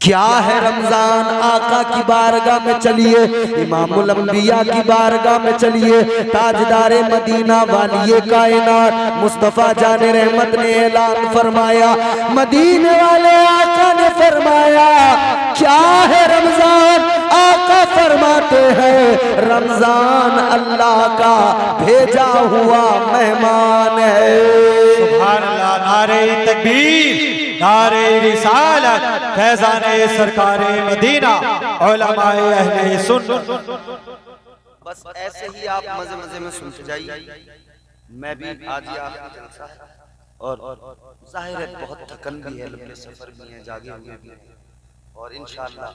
क्या है रमजान, आका की बारगाह में चलिए, इमामुल अंबिया की बारगाह में चलिए, ताजदारे मदीना वालिए कायनात मुस्तफा जाने रहमत ने ऐलान फरमाया, मदीने वाले आका ने फरमाया क्या है रमजान। आका फरमाते हैं रमजान अल्लाह का भेजा हुआ मेहमान है। सुभान अल्लाह, नारे तकबीर, नारे रिसालत, फैज़ाने सरकारे मदीना, उलमाए अहले सुन्नत। बस ऐसे ही आप मजे मजे में सुनते जाइए। मैं भी आज ही आखिरी जलसा है और जाहिर है बहुत थकन भी है, लंबे सफर भी है, जागे हुए भी हैं और इंशाअल्लाह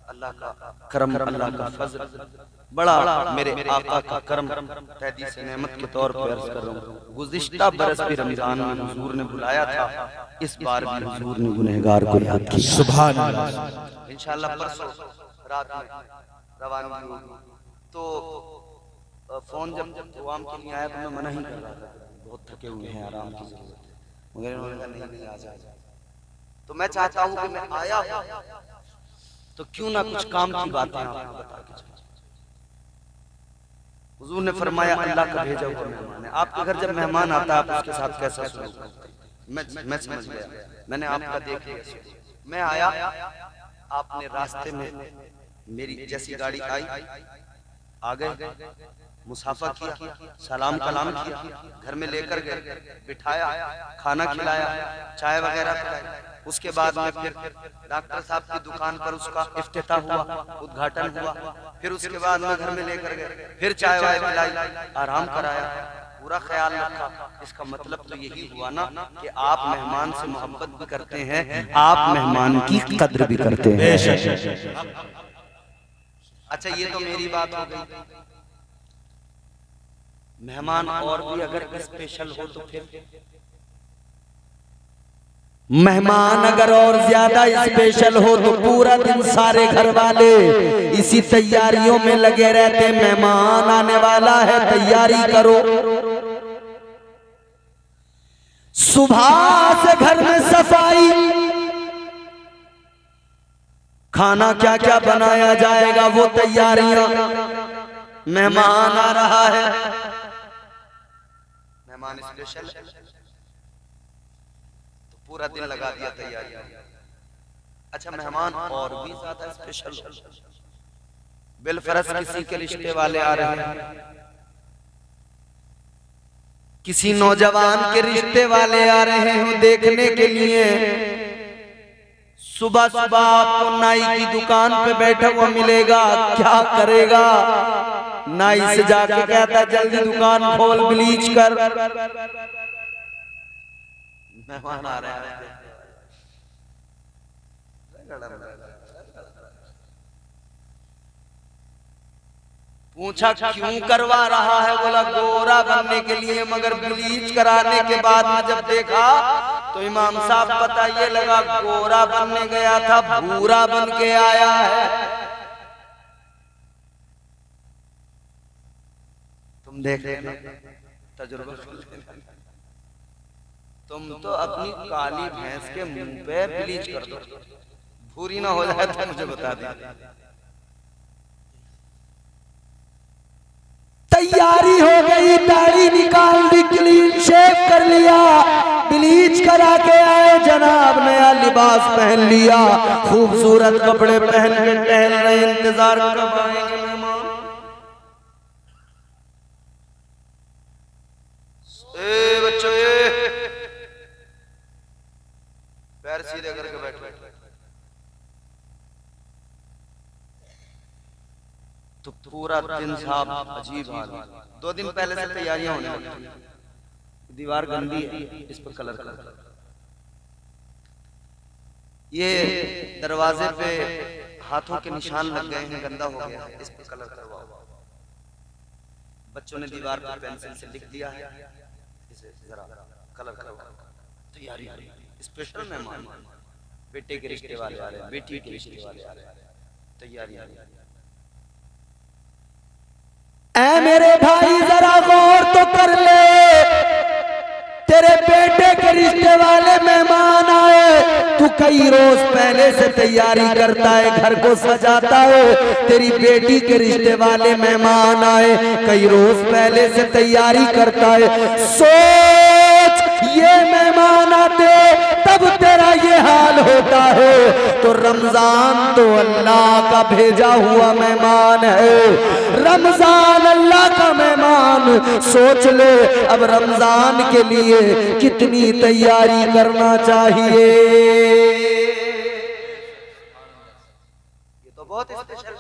अल्लाह का करम, अल्लाह का फजल बड़ा, मेरे आका का करम तहदी से नेमत के तौर पर अर्ज कर रहा हूँ। गुज़िश्ता बरस भी रमजान में हुजूर ने बुलाया था, इस बार भी हुजूर ने गुनहगार को याद किया। सुभान अल्लाह। इंशाअल्लाह परसों रात में रवानगी होगी, तो फोन जब दुआम के लिए आया तो मैं मना ही कर रहा था, बहुत थके हुए हैं, आराम की जरूरत है, मगर उन्होंने कहा नहीं आ जाए। तो मैं चाहता हूँ कि मैं आया तो क्यों ना कुछ काम की बातें आपको बता के जाऊं। हुजूर ने फरमाया अल्लाह का भेजा हुआ मेहमान है। आपके घर जब मेहमान आता है आप उसके साथ कैसा सलूक करते हैं, मैं समझ गया, मैंने आपका देख लिया। मैं आया, आपने रास्ते में मेरी जैसी गाड़ी आई आ गए, मुसाफा किया, सलाम कलाम किया, घर में लेकर गए, बिठाया, खाना खिलाया, चाय वगैरह पिलाई। उसके बाद में फिर डॉक्टर साहब की दुकान पर उसका इफ्तिताह हुआ, उद्घाटन हुआ, फिर उसके बाद में घर में लेकर गए, फिर चाय वाय पिलाई, आराम कराया, पूरा ख्याल रखा। इसका मतलब तो यही हुआ ना कि आप मेहमान से मोहब्बत भी करते हैं, आप मेहमान की कद्र भी करते हैं। अच्छा ये तो मेरी बात हो गई। मेहमान और भी अगर स्पेशल हो तो फिर मेहमान अगर और ज्यादा स्पेशल हो तो पूरा दिन सारे घर वाले इसी तैयारियों में लगे रहते, मेहमान आने वाला है तैयारी करो। सुबह से घर में सफाई, खाना क्या क्या बनाया जाएगा वो तैयारियां, मेहमान आ रहा है, मेहमान स्पेशल है तो पूरा दिन लगा दिया तैयारी। अच्छा मेहमान और भी ज्यादा स्पेशल, बिलफरज किसी के रिश्ते वाले आ रहे हैं, किसी नौजवान के रिश्ते वाले आ रहे हैं देखने के लिए, सुबह सुबह आपको नाई की दुकान पे बैठा हुआ मिलेगा, क्या करेगा? नाई से जाके कहता जल्दी दुकान खोल, ब्लीच कर। मेहमान आ रहे हैं, पूछा क्यों करवा रहा है, बोला गोरा बनने के लिए, मगर ब्लीच कराने के बाद में जब देखा तो इमाम साहब बताइए लगा गोरा बनने गया था, भूरा बन के आया है। तुम देख लेना, तजुर्बा, तुम तो अपनी काली भैंस के मुंह पे ब्लीच कर दो, भूरी ना हो जाए तो मुझे बता दे। तैयारी हो गई, दाढ़ी निकाल दी, क्लीन शेव कर लिया, ब्लीच करा के आए जनाब, नया लिबास पहन लिया, खूबसूरत कपड़े पहन के टहल रहे, इंतजार कब आएंगे मेहमान। ए बच्चों पैर सीधे करके बैठो। तो पूरा दिन साहब अजीब हाल, 2 दिन पहले से तैयारियां होने लगती, दीवार गंदी है इस पर कलर कर, ये दरवाजे पे हाथों के निशान लग गए हैं, गंदा हो गया है, इस पर कलर करवाओ। बच्चों ने दीवार पर पेंसिल से लिख दिया है, इसे जरा कलर करवाओ। तैयारी स्पेशल मेहमान, बेटे के रिश्ते वाले आ रहे हैं, बेटी के रिश्ते वाले आ रहे हैं, तैयारी आ रही है। ऐ मेरे भाई जरा गौर तो कर ले, तेरे बेटे के रिश्ते वाले मेहमान आए, तू कई रोज पहले से तैयारी करता है, घर को सजाता है, तेरी बेटी के रिश्ते वाले मेहमान आए, कई रोज पहले से तैयारी करता है। सोच ये मेहमान आते तब तेरा ये हाल होता है, तो रमजान तो अल्लाह का भेजा हुआ मेहमान है, रमजान अल्लाह का मेहमान। सोच ले अब रमजान के लिए कितनी तैयारी करना चाहिए। ये तो बहुत स्पेशल,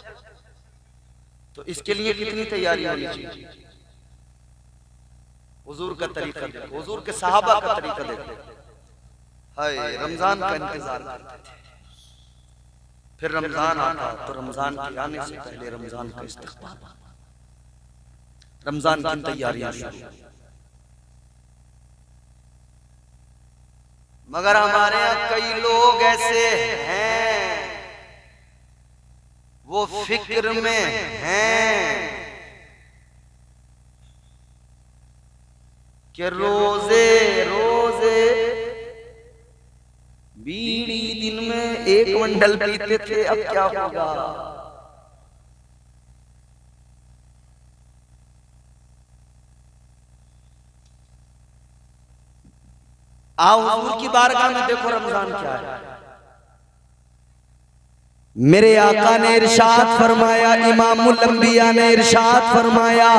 तो इसके लिए कितनी तैयारी होनी चाहिए। हुजूर का तरीका देखो, हुजूर के सहाबा का तरीका देखो। हाय रमजान का इंतजार करते थे, फिर रमजान आता तो रमजान के आने से पहले रमजान का इस्तकबाल, रमजान की तैयारियां शुरू। मगर हमारे यहाँ कई लोग ऐसे हैं, वो फिक्र में हैं कि रोजे रोजे बीड़ी दिन में एक मंडल पीते थे, अब क्या होगा। आओ हुजूर की बारगाह में देखो रमजान क्या है। मेरे आका ने इरशाद फरमाया, इमामुल अंबिया ने इरशाद फरमाया,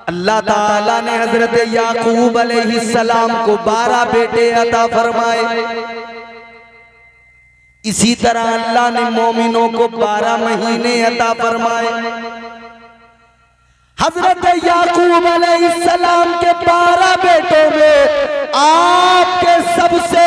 अल्लाह ताला ने हजरत याकूब अलैहिस्सलाम को 12 बेटे अता फरमाए। इसी तरह अल्लाह ने मोमिनों को 12 महीने अता फरमाए। हजरत याकूब अलैहिस्सलाम के 12 बेटों में आपके सबसे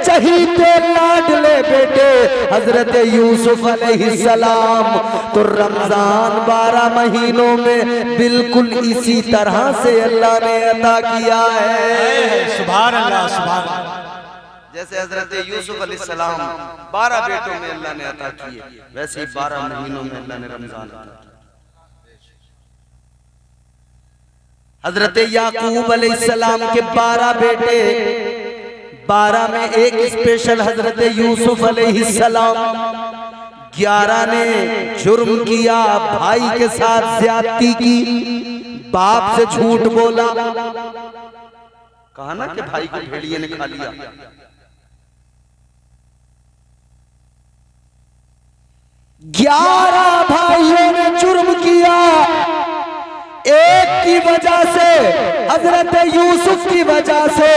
चहीते लाडले बेटे हजरत यूसुफ अलैहिस्सलाम, तो रमजान 12 महीनों में बिल्कुल इसी तरह से अल्लाह ने अता किया है। सुभान अल्लाह, सुभान अल्लाह। जैसे हजरत यूसुफ अलैहिस्सलाम 12 बेटों में अल्लाह ने अता किए, वैसे ही 12 महीनों में अल्लाह ने रमजान अता किया। हजरत याकूब अलैहिस्सलाम के 12 बेटे, 12 में एक स्पेशल हजरत यूसुफ अलैहिस्सलाम। 11 ने जुर्म किया, भाई के साथ ज्यादती की, बाप से झूठ बोला, कहा ना कि भाई को भेड़िए ने खा लिया। 11 भाइयों ने जुर्म किया, एक की वजह से, हजरत यूसुफ की वजह से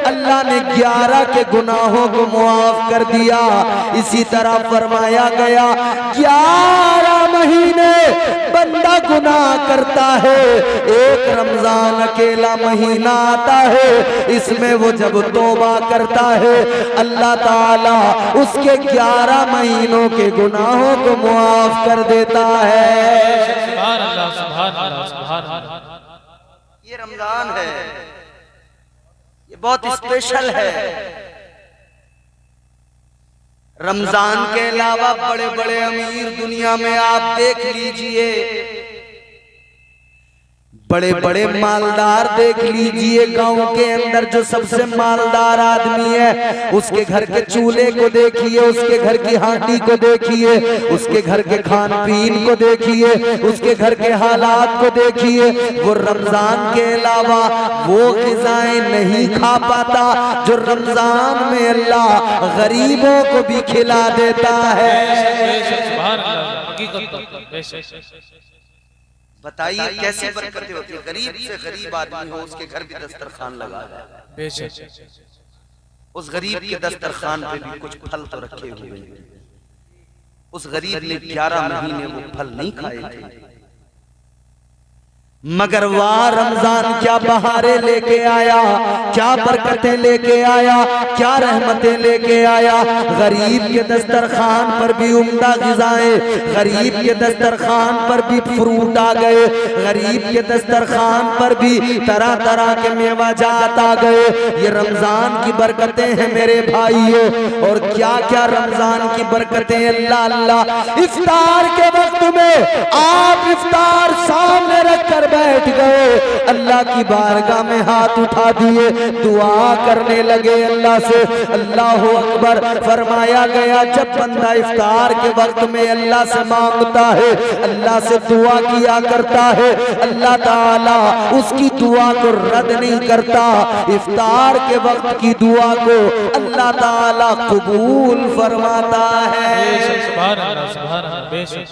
अल्लाह ने 11 के गुनाहों को मुआफ कर दिया। इसी तरह फरमाया गया 11 महीने बंदा गुनाह करता है, एक रमजान अकेला महीना आता है, इसमें वो जब तौबा करता है अल्लाह ताला उसके 11 महीनों के गुनाहों को मुआफ कर देता है। सुभान अल्लाह, सुभान अल्लाह, सुभान अल्लाह। ये रमजान है, ये बहुत स्पेशल है। रमजान के अलावा बड़े बड़े अमीर दुनिया में आप देख लीजिए, बड़े बड़े मालदार देख लीजिए, गांव के अंदर जो सबसे मालदार आदमी है उसके घर के चूल्हे को देखिए, उसके घर की हांडी को देखिए, उसके घर के खान पीन को देखिए, उसके घर के हालात को देखिए। वो रमजान के अलावा वो ग़िज़ाएं नहीं खा पाता जो रमजान में अल्लाह गरीबों को भी खिला देता है। बताइए कैसी बरकतें होती है। गरीब से गरीब आदमी हो, उसके घर भी दस्तरखान लगा है, उस गरीब के दस्तरखान पे भी कुछ फल तो रखे हुए हैं। उस गरीब ने 11 महीने वो फल नहीं खाए थे, मगर वाह रमजान क्या बहारे लेके आया, क्या बरकतें लेके आया, क्या रहमतें लेके आया। गरीब के दस्तरखान पर भी उम्दा ग़िज़ाएं, गरीब के दस्तरखान पर भी फ्रूट आ गए, गरीब के दस्तरखान पर भी तरह तरह के मेवाजात आ गए। ये रमजान की बरकतें हैं मेरे भाइयों। और क्या क्या रमजान की बरकतें, अल्लाह अल्लाह। इफ्तार के वक्त में आप इफ्तार सामने रखकर बैठ गए, अल्लाह की बारगाह में हाथ उठा दिए, दुआ करने लगे अल्लाह से। अल्लाह अकबर। फरमाया गया जब बंदा इफ्तार के वक्त में अल्लाह से मांगता है, अल्लाह से दुआ किया करता है, अल्लाह ताला उसकी दुआ को रद्द नहीं करता। इफ्तार के वक्त की दुआ को अल्लाह ताला कबूल फरमाता है। सुभान अल्लाह, सुभान अल्लाह, बेशक।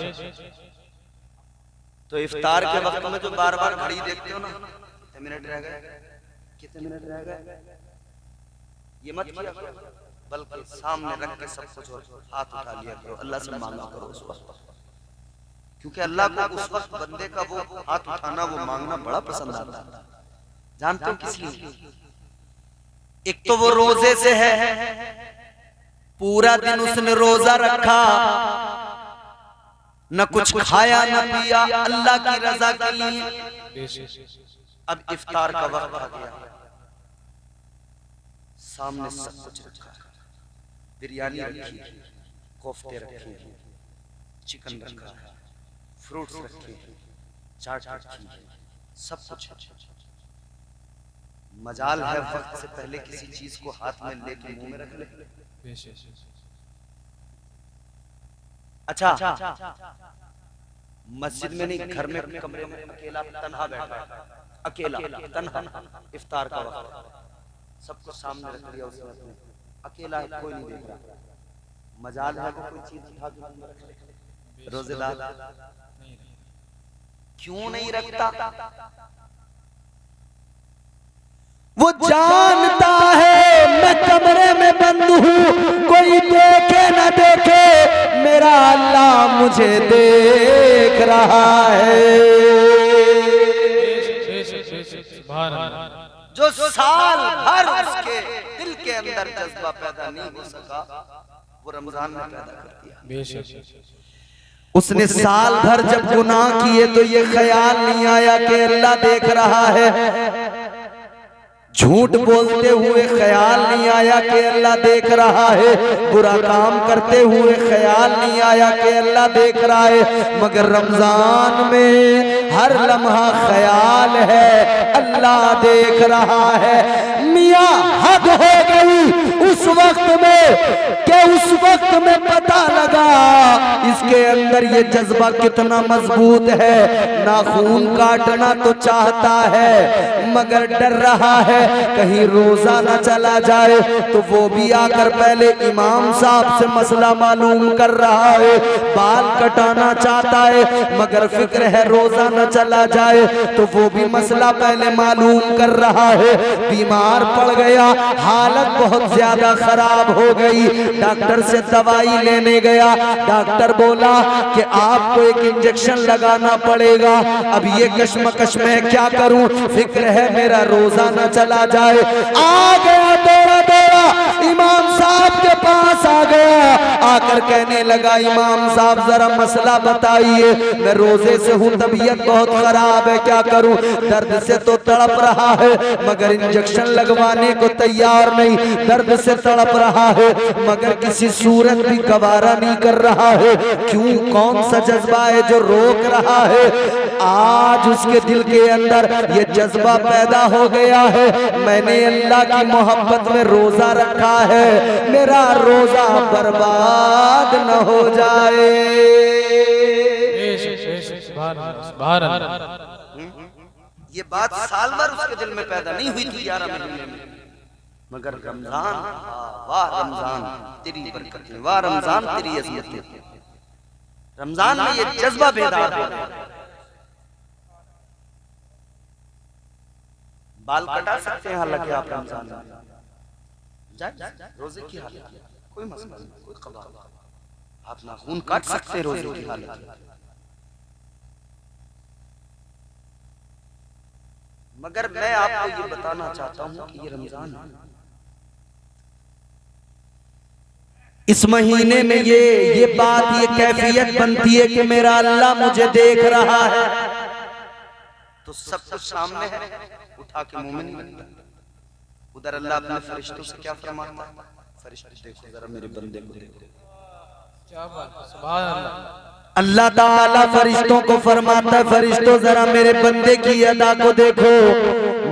तो इफ्तार के वक्त में जो बार बार घड़ी देखते हो ना, कितने मिनट रह गए, कितने मिनट रह गए, ये मत किया करो, बल्कि सामने रख के सब कुछ और हाथ उठा लिया करो, अल्लाह से मांगा करो उस वक्त। क्योंकि अल्लाह को उस वक्त बंदे का वो हाथ उठाना, वो मांगना बड़ा पसंद आता है। जानते हो किस लिए? एक तो वो रोजे से है, पूरा दिन उसने रोजा रखा, न कुछ खाया न पिया, अल्लाह की रजा के लिए। अब इफ्तार का वक्त आ गया, सामने सब कुछ रखा, बिरयानी रखी, कोफ्ते रखे, चिकन रखा, फ्रूट्स रखे, चाट रखी, सब कुछ। मजाल है वक्त से पहले किसी चीज को हाथ में लेके मुंह में रख ले। अच्छा, मस्जिद में नहीं, घर में कमरे में अकेला तन्हा बैठा है, अकेला तन्हा, इफ्तार का वक्त, सब कुछ सामने रख लिया उसने अपने, अकेला है, कोई नहीं देख रहा। मजाल है वो कोई चीज उठा के मुंह में रख ले। रोजेदार क्यों नहीं रखता? वो जानता है मैं कमरे में बंद हूँ, कोई देखे न देखे, मेरा अल्लाह मुझे देख रहा है। जो साल भर उसके दिल के अंदर जज्बा पैदा नहीं हो सका, वो रमजान में पैदा कर दिया। उसने साल भर जब गुनाह किए तो ये ख्याल नहीं आया कि अल्लाह देख रहा है। झूठ बोलते हुए ख्याल नहीं आया कि अल्लाह देख रहा है। बुरा काम करते हुए ख्याल नहीं आया कि अल्लाह देख रहा है। मगर रमजान में हर लम्हा ख्याल है अल्लाह देख रहा है। मियां हद हो गई उस वक्त में कि उस वक्त में पता लगा इसके अंदर ये जज्बा कितना मजबूत है। नाखून काटना तो चाहता है मगर डर रहा है कहीं रोजा न चला जाए, तो वो भी आकर पहले इमाम साहब से मसला मालूम कर रहा है। बाल कटाना चाहता है मगर फिक्र है रोजा न चला जाए, तो वो भी मसला पहले मालूम कर रहा है। बीमार पड़ गया, हालत बहुत ज्यादा खराब हो गई, डॉक्टर से दवाई लेने गया। डॉक्टर बोला कि आपको एक इंजेक्शन लगाना पड़ेगा। अब ये कश्मकश में क्या करूं, फिक्र है मेरा रोजा न चला जाए। आ गया दौड़ा दौड़ा इमाम साहब के पास आ गया, आकर कहने लगा इमाम साहब जरा मसला बताइए, मैं रोजे से हूँ, तबीयत बहुत खराब है, क्या करूं, दर्द से तो तड़प रहा है मगर इंजेक्शन लगवाने को तैयार नहीं, दर्द से तड़प रहा है मगर किसी सूरत भी गवारा नहीं कर रहा है। क्यों, कौन सा जज्बा है जो रोक रहा है? आज उसके दिल के अंदर ये जज्बा पैदा हो गया है, मैंने अल्लाह की मोहब्बत में रोजा रखा है, मेरा रोजा बर्बाद न हो जाए। ये बात साल भर उसके दिल में पैदा नहीं हुई थी 11 महीने में, मगर रमजान, वाह रमजान तेरी बरकत, वाह रमजान तेरी अज़मत, रमजान में ये जज्बा बेदार हो गया। बाल कटा सकते हैं हालांकि आप रमजान में, रोजे की हालत कोई मसला नहीं, कोई कबा, आप नाखून काट सकते हैं रोजे की हालत। मगर मैं आपको ये बताना चाहता हूं कि ये रमजान है, इस महीने में ये बात, ये कैफियत बनती है कि मेरा अल्लाह मुझे देख रहा है, तो सब कुछ सामने है, उठा के मुंह में नहीं लगता। उधर अल्लाह अपने फरिश्तों से क्या फरमाता है, फरिश्ते देखो जरा मेरे बंदे को देखो, क्या बात, सुभान अल्लाह। अल्लाह ताला फरिश्तों को फरमाता है, फरिश्तों जरा मेरे बंदे की अदा को देखो,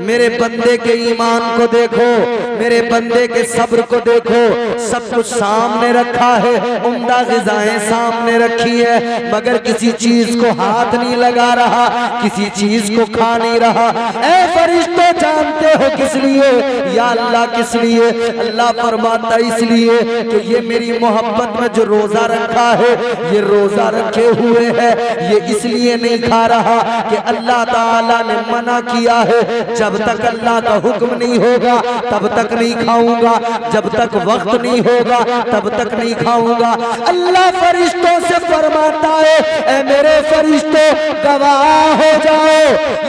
मेरे बंदे के ईमान को देखो, मेरे बंदे के सब्र को देखो। सब कुछ सामने रखा है, उम्दा ग़िज़ाएं सामने रखी है, मगर किसी चीज को हाथ नहीं लगा रहा, किसी चीज को खा नहीं रहा। ऐ फरिश्तों जानते हो किस लिए? या अल्लाह किस लिए? अल्लाह फरमाता इसलिए कि ये मेरी मोहब्बत में जो रोजा रखा है, ये रोजा रखे हुए है, ये इसलिए नहीं खा रहा कि अल्लाह ताला ने मना किया है, जब तक अल्लाह का हुक्म नहीं होगा तब तक नहीं खाऊंगा, जब तक वक्त नहीं होगा तब तक नहीं खाऊंगा। अल्लाह फरिश्तों से फरमाता है, ऐ मेरे फरिश्तों गवाह हो जाओ,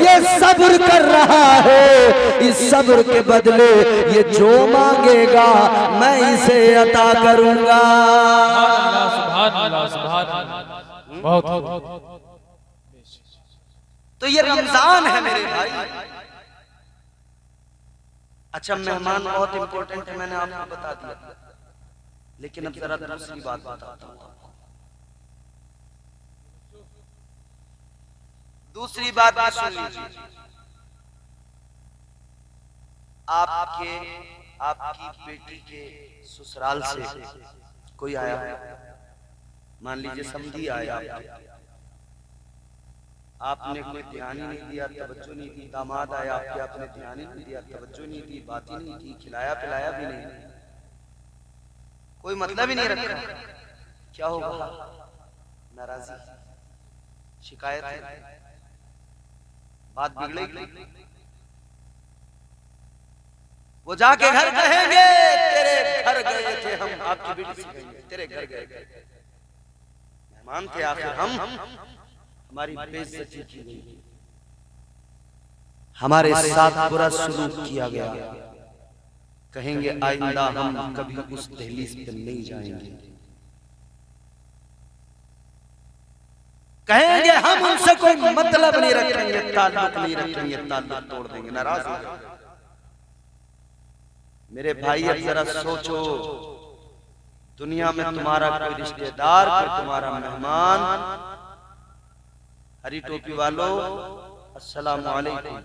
ये सब्र कर रहा है, इस सब्र के बदले ये जो मांगेगा मैं इसे अता करूंगा। बहुत तो ये रमजान है मेरे भाई। अच्छा, मेहमान बहुत इंपॉर्टेंट है, मैंने आपको बता दिया, लेकिन अब जरा दूसरी बात बताता हूँ। दूसरी बात भी सुन लीजिए। आपकी बेटी के ससुराल से कोई आया, मान लीजिए समधी आया, आपने कोई ध्यान ही नहीं दिया, तवज्जो नहीं दी। दामाद आया, आपने ध्यान ही नहीं दिया, तवज्जो नहीं दी, बात ही नहीं की, खिलाया पिलाया भी नहीं, कोई मतलब ही नहीं रखा, क्या होगा? नाराजगी, शिकायत, बात बिगड़ेगी। वो जाके घर कहेंगे तेरे घर गए थे हम, आपकी बेटी से कहेंगे तेरे घर गए, मेहमान थे आखिर हम, हमारी बेइज्जती की गई, हमारे साथ बुरा सलूक किया गया। कहेंगे आइंदा हम कभी उस दहलीज पर नहीं जाएंगे, कहेंगे हम उनसे कोई मतलब नहीं रखेंगे, ताल्लुक नहीं रखेंगे, ताल्लुक तोड़ देंगे, नाराज हो जाएंगे। मेरे भाई अब जरा सोचो, दुनिया में तुम्हारा कोई रिश्तेदार, कोई तुम्हारा मेहमान, हरी टोपी वालों अस्सलाम वालेकुम,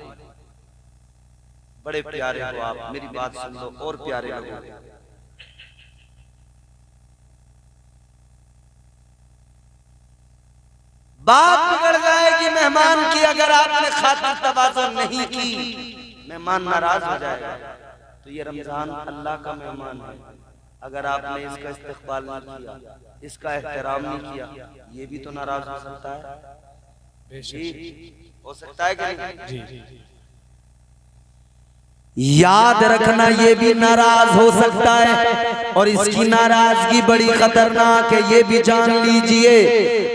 बड़े प्यारे हो आप, मेरी बात सुन लो और प्यारे लगो। बात बिगड़ जाएगी मेहमान की अगर आपने खातिर तवाज़ो नहीं की, मेहमान नाराज हो जाएगा। तो ये रमजान अल्लाह का मेहमान है, अगर आपने इसका इस्तकबाल नहीं किया, इसका एहतराम नहीं किया, ये भी तो नाराज हो सकता है। जी हो सकता है कि नहीं? याद रखना ये भी नाराज हो सकता है, और इसकी नाराजगी बड़ी खतरनाक है, ये भी जान लीजिए।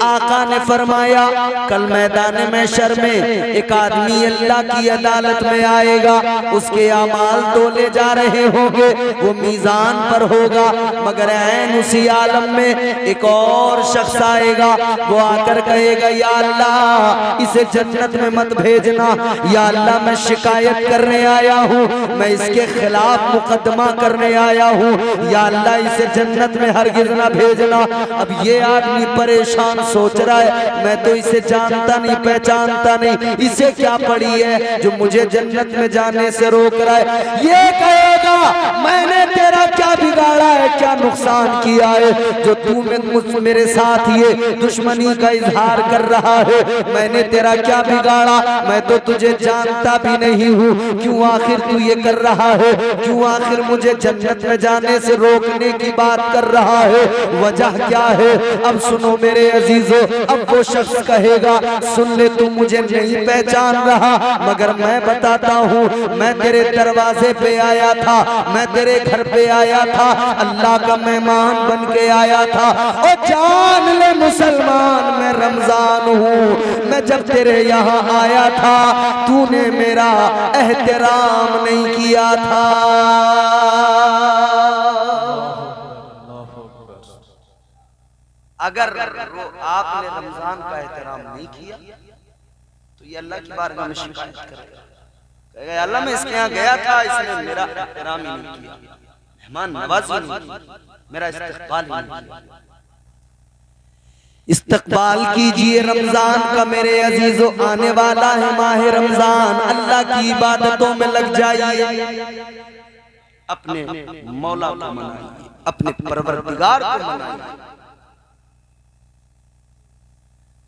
आका ने फरमाया कल मैदान महशर में एक आदमी अल्लाह की अदालत में आएगा, उसके अमाल तोले जा रहे होंगे, वो मीजान पर होगा, मगर ऐन उसी आलम में एक और शख्स आएगा, वो आकर कहेगा या अल्लाह इसे जन्नत में मत भेजना, या अल्लाह मैं शिकायत करने आया हूँ, मैं इसके खिलाफ मुकदमा करने आया हूँ, या अल्लाह इसे जन्नत में हरगिज़ ना भेजना। अब ये आदमी परेशान सोच रहा है मैं तो इसे जानता नहीं पहचानता नहीं, इसे क्या पड़ी है जो मुझे जन्नत में जाने से रोक रहा है। ये कहेगा मैंने तेरा क्या बिगाड़ा है, क्या नुकसान किया है जो तू मेरे साथ ये दुश्मनी का इजहार कर रहा है, मैंने तेरा क्या बिगाड़ा, मैं तो तुझे जानता भी नहीं हूँ, क्यों आखिर तू ये कर रहा है, क्यों आखिर मुझे जन्नत में जाने से रोकने की बात कर रहा है, वजह क्या है? अब सुनो मेरे अजीजों, अब वो शख्स कहेगा सुन ले तू मुझे नहीं पहचान रहा, मगर मैं बताता हूँ, मैं तेरे दरवाजे पे आया था, मैं तेरे घर पे आया था, अल्लाह का मेहमान बन के आया था, और जान ले मुसलमान मैं रमजान हूँ, मैं जब तेरे यहाँ आया था तूने मेरा एहतराम नहीं किया था। अगर आपने रमजान का एहतराम नहीं किया तो ये अल्लाह की बारगाह में शिकायत करेगा, कहेगा अल्लाह मैं इसके यहाँ गया था, इसने मेरा एहतराम ही नहीं किया, मेहमान नवाजी नहीं की, मेरा इस्तकबाल नहीं किया। इस्तकबाल कीजिए रमजान का मेरे अजीजों, आने वाला है माह रमजान। अल्लाह की इबादतों में लग जाइए, अपने मौला को मनाइए, अपने परवरदिगार को मनाइए।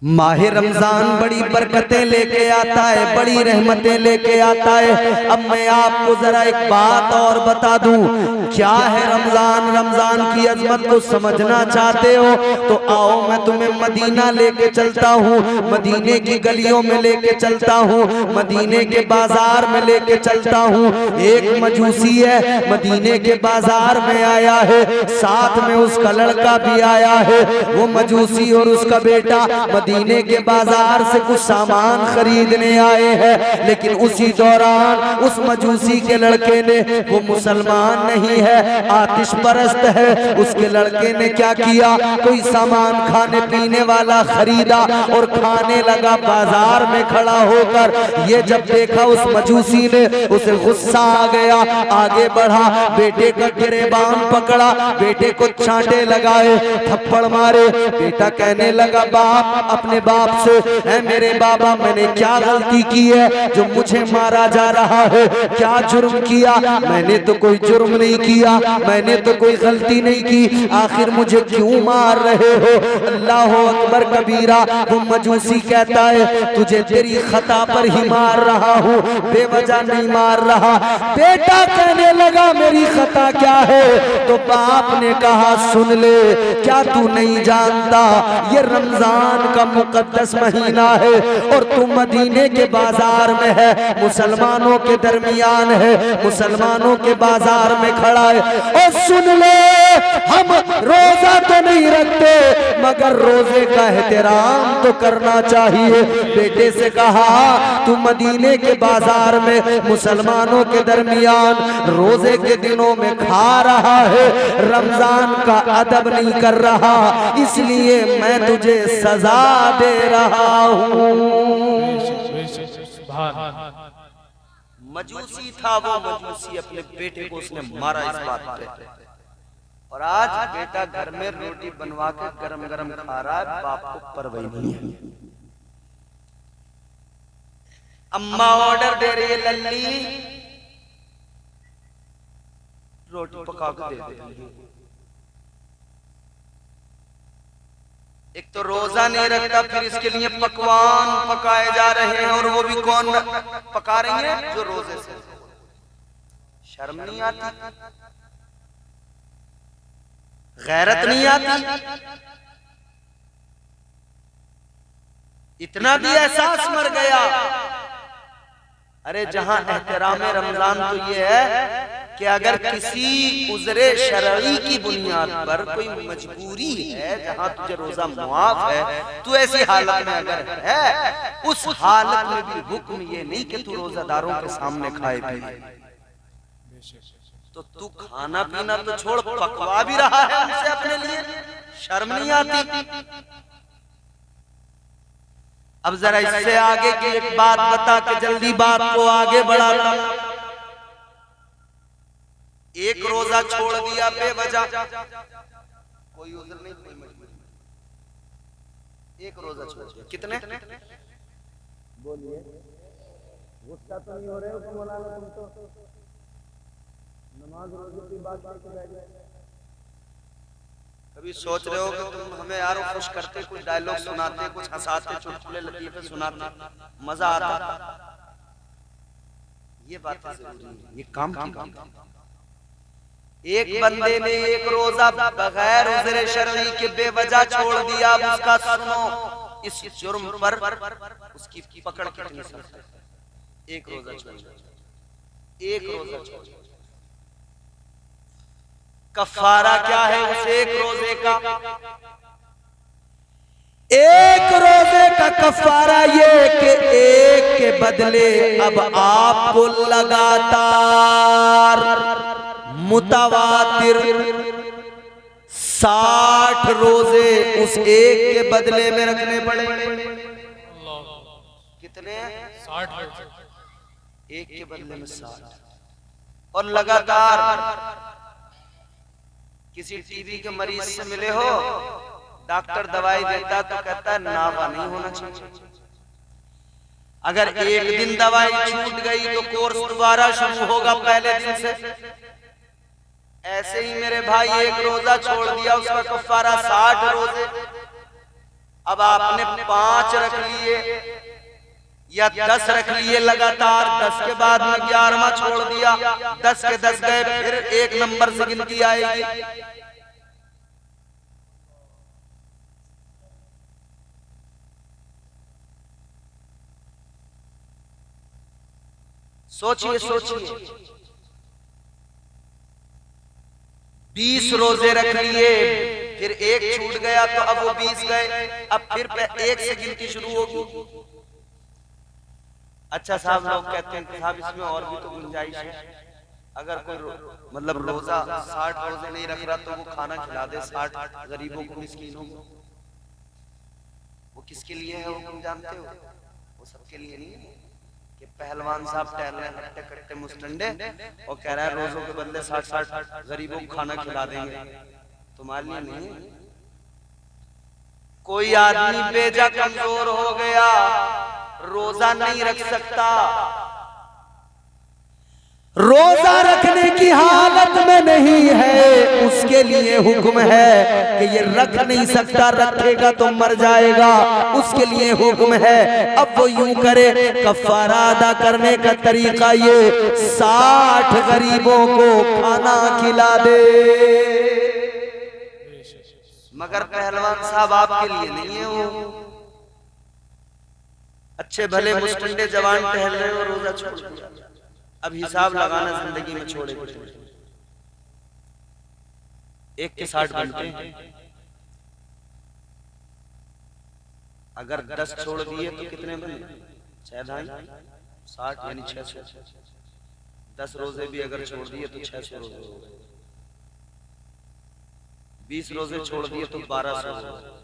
माह रमजान बड़ी बरकतें लेके आता है, बड़ी रहमतें लेके आता है। अब मैं आपको जरा एक बात और बता दूं, क्या है रमजान। रमजान की अजमत को समझना चाहते हो तो आओ, मैं तुम्हें मदीना लेके चलता हूँ, मदीने की गलियों में लेके चलता हूँ, मदीने के बाजार में लेके चलता हूँ। एक मजूसी है, मदीने के बाजार में आया है, साथ में उसका लड़का भी आया है। वो मजूसी और उसका बेटा मदीने के बाजार से कुछ सामान खरीदने आए हैं, लेकिन उसी दौरान उस मजूसी के लड़के ने, वो मुसलमान नहीं है, आतिश परस्त है, उसके लड़के ने क्या किया, कोई सामान खाने पीने वाला खरीदा और खाने लगा बाजार में खड़ा होकर। ये जब देखा उस मजूसी ने, उसे गुस्सा आ गया, आगे बढ़ा, बेटे का गिरेबान पकड़ा, बेटे को छांटे लगाए, थप्पड़ मारे। बेटा कहने लगा बाप, अपने बाप से, है मेरे बाबा मैंने क्या गलती की है जो मुझे मारा जा रहा है, क्या जुर्म किया। मैंने तो कोई जुर्म नहीं किया, मैंने तो कोई गलती नहीं की, आखिर मुझे क्यों मार रहे हो। अल्लाह अकबर कबीरा। वो मजूसी कहता है तुझे तेरी खता पर ही मार रहा हूँ, बेवजह नहीं मार रहा। बेटा कहने लगा मेरी खता क्या है, तो बाप ने कहा सुन ले, क्या तू नहीं जानता ये रमजान का मुकद्दस महीना है और तू मदीने के बाजार में है, मुसलमानों के दरमियान है, मुसलमानों के बाजार में खड़ा है। और सुन ले, हम रोजा तो नहीं रखते मगर रोजे का एहतराम तो करना चाहिए। बेटे से कहा तू मदीने के बाजार में मुसलमानों के दरमियान रोजे के दिनों में खा रहा है, रमजान का अदब नहीं कर रहा, इसलिए मैं तुझे सजा दे रहा हूँ। मजूसी था वो मजूसी, अपने बेटे को उसने मारा इस बात पे। और आज बेटा घर में रोटी बनवा के गरम गरम खा रहा है, बाप को परवाह नहीं है। अम्मा ऑर्डर दे रही है, लल्ली रोटी पका के दे दे। एक तो रोजा नहीं रखता, फिर इसके लिए पकवान पकाए जा रहे हैं, और वो भी कौन पका रही है, जो रोजे से। शर्म नहीं आती, गैरत नहीं आती, इतना भी एहसास मर गया। अरे जहां एहतराम रमजान तो ये है कि अगर किसी उज़्रे शरई की बुनियाद पर कोई मजबूरी है, जहां तुझे रोजा मुआफ है, तू ऐसी हालत में अगर है, उस हालत में भी हुक्म ये नहीं कि तू रोजादारों के सामने खाए पिए। तो तू खाना पीना तो छोड़, पकवा भी रहा है उनसे अपने लिए, शर्म नहीं आती। अब जरा इससे आगे की एक बात बता के जल्दी बात को आगे बढ़ाता। एक रोजा छोड़ दिया बेवजह, कोई उज़्र नहीं, कोई मजबूरी, एक रोजा छोड़ दिया। कितने बोलिए, गुस्सा तो नहीं हो रहे हो तुम? मौलाना तुम तो नमाज रोजे की बात करके बैठ गए। कभी सोच रहे हो कि तुम हमें यार खुश करते, कुछ डायलॉग सुनाते, कुछ हंसाते, चुटकुले लतीफे सुनाते, मजा आता? ये बात जरूरी है, ये काम की बात है। एक बंदे ने एक रोजा बगैर उज़्र शरई के बेवजह छोड़ दिया, अब उसका सुनो, इस जुर्म पर उसकी पकड़ कितनी सख्त है। एक रोजा छोड़, एक रोजा छोड़, कफारा क्या है उस एक रोजे का? एक रोजे का कफारा ये कि एक के बदले अब आपको लगातार मुतवातिर 60 रोजे उस एक के बदले में रखने पड़ेंगे। कितने? 60। एक के बदले में 60। और लगातार किसी टीबी के मरीज से मिले हो, डॉक्टर दवाई देता तो कहता है नागा नहीं होना चाहिए। अगर एक दिन दवाई छूट गई तो कोर्स दोबारा शुरू होगा पहले दिन से। ऐसे ही मेरे भाई एक रोजा छोड़ दिया, उसका कफारा 60 रोजे। अब आपने 5 रख लिए या 10 रख लिए लगातार, 10 के बाद में 11वां छोड़ दिया, 10 के 10 गए, फिर 1 नंबर से गिनती आएगी। सोचिए सोचिए, 20 रोजे रख लिए, फिर 1 छूट गया तो अब वो 20 गए, अब फिर 1 से गिनती शुरू होगी। अच्छा साहब, लोग कहते हैं कि साहब इसमें और भी तो गुंजाइश है। अगर कोई मतलब रोजा 60 रोजे नहीं रख रहा तो वो खाना खिला दे 60 गरीबों को, मिस्कीनों को। वो किसके लिए है वो तुम जानते हो? वो सबके लिए नहीं है कि पहलवान साहब टहल रहे हैं हट्टे कट्टे मुस्टंडे और कह रहा है रोजों के बदले 60 गरीबों को खाना खिला देंगे। तुम्हारे लिए नहीं। कोई आदमी बेजा कमजोर हो गया, रोजा नहीं रख सकता, रोजा रखने की हालत में नहीं है, उसके लिए हुक्म है कि ये रख नहीं सकता, रखेगा तो मर जाएगा, उसके लिए हुक्म है। अब वो यूं करे, कफारा अदा करने का तरीका ये 60 गरीबों को खाना खिला दे। मगर पहलवान साहब आपके लिए नहीं है वो। अच्छे भले मुस्टंडे जवान टहल रहे और रोजा छोड़ दिया। अब हिसाब लगाना जिंदगी में छोड़े एक के 60 घंटे, अगर 10 छोड़ दिए तो कितने बने? 6 ढाई 60 यानी 600। 10 रोजे भी अगर छोड़ दिए तो 600 रोजे हो गए। 20 रोजे छोड़ दिए तो 1200 हो गए।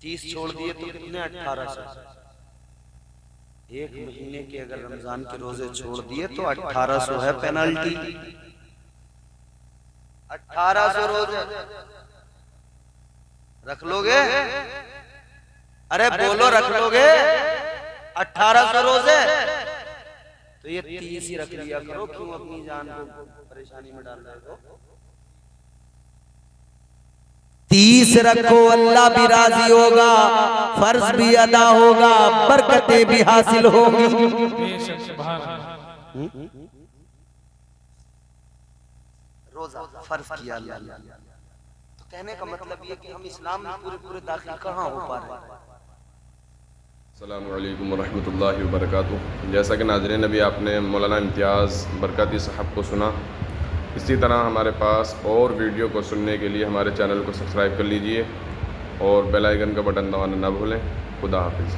30 छोड़ दिए तो कितने? 1800। एक महीने के अगर रमजान के रोजे छोड़ दिए तो 1800 है पेनल्टी। 1800 रोजे रख लोगे? अरे बोलो, रख लोगे 1800 रोजे? तो ये 30 ही रख लिया करो, क्यों अपनी जान को परेशानी में डाल रहे हो? 30 रखो, अल्लाह भी राजी होगा, फर्ज भी अदा होगा, बरकतें भी हासिल होगी। रोजा फर्ज किया अल्लाह ने, तो कहने का मतलब ये कि हम इस्लाम में पूरे दाखिल कहाँ हो पा रहे हैं? अस्सलामु अलैकुम वरहमतुल्लाहि वबरकातुहू। जैसा कि नाज़रीन अभी आपने मौलाना इम्तियाज़ बरकती साहब को सुना, इसी तरह हमारे पास और वीडियो को सुनने के लिए हमारे चैनल को सब्सक्राइब कर लीजिए और बेल आइकन का बटन दबाना ना भूलें। खुदा हाफिज़।